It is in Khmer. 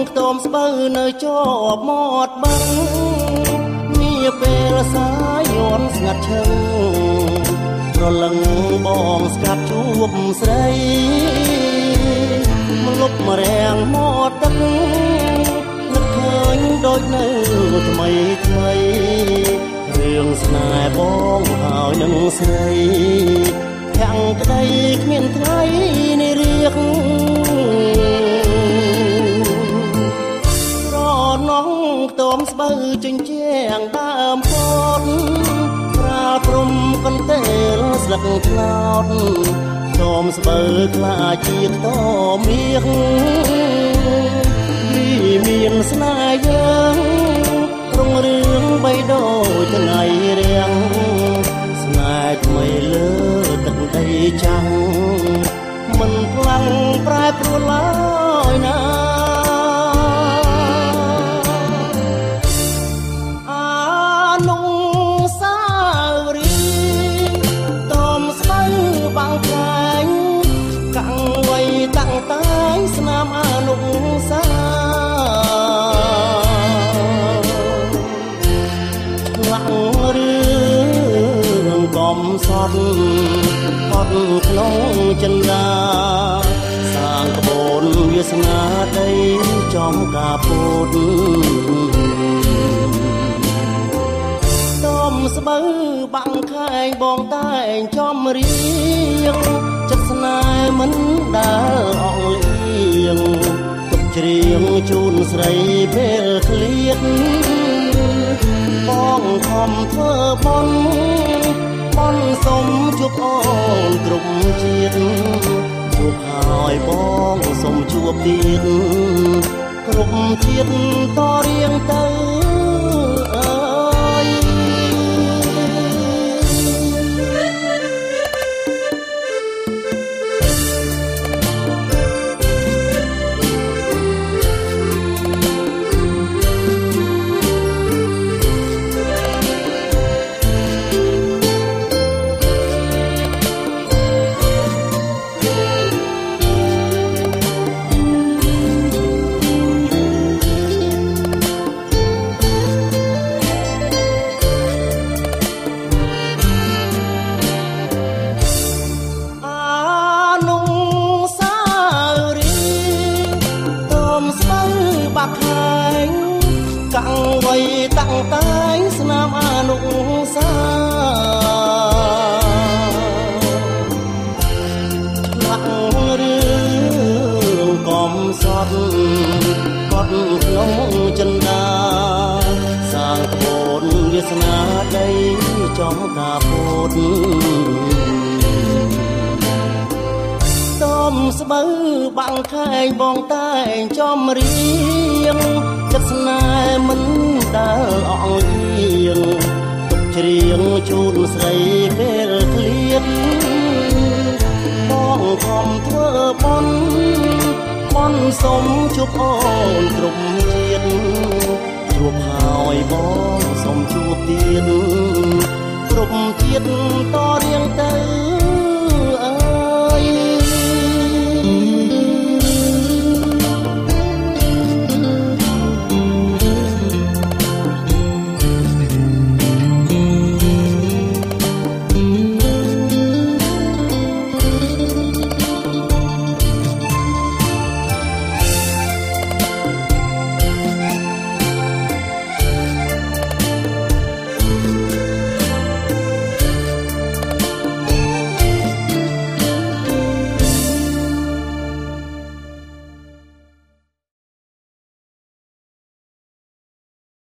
ខ្ទមស្បូវនៅជាប់មាត់បឹងមានពេលសាយយន់ស្ងាត់ឈឹងប្រលឹងបងស្កាត់ជួបស្រីមកលុបមករាំងមាត់ទឹកនឹកឃើញដូចនៅថ្មីថ្មីរឿងស្នេហ៍បងហើយនឹងស្រីខាងក្តីគ្មានថ្ងៃនេះរៀកน้องខ្ទមស្បូវជញ្ជាំងដើមពោតប្រាលព្រំកន្ទេលស្លឹកថ្នោតខ្ទមស្បូវខ្លាចជាខ្ទមមៀកមានស្នេហ៍យើងរុងរឿងបីដូចថ្ងៃរៀងស្នេហ៍ថ្មីលើទឹកដីចាំងមិនខ្លាំងប្រែប្រួលឡើយណាស្នាមអនុសាឆ្លាក់រឿងកំសត់ផុតក្នុងចិន្តាសាងក្បូនវាសនាដីចំការពុតតំស្បូវបាំងខែងបងតែងចំរៀងចិត្តស្នេហ៍មិនដែលអងលៀងទុកច្រៀងជូនស្រីពេលឃ្លាតបងខំធ្វើបុណ្យសុំជួបអូនគ្រប់ជាតិជួបហើយបងសុំជួបទៀតគ្រប់ជាតិតរៀងទៅកាំងវ័យតាំងតែងស្នាមអនុសាឆ្លាក់រឿងកំសត់កត់ក្នុងចិន្តាសាងក្បូនវាសនាដីចំការពុតតំស្បូវបាំងខែងបងតែងចំរៀងចិត្តស្នេហ៍មិនដែលអងលៀងទុកច្រៀងជូនស្រីពេលឃ្លាតបងខំធ្វើបុណ្យសុំជួបអូនគ្រប់ជាតិជួបហើយបងសុំជួបទៀតគ្រប់ជាតិតរៀងទៅ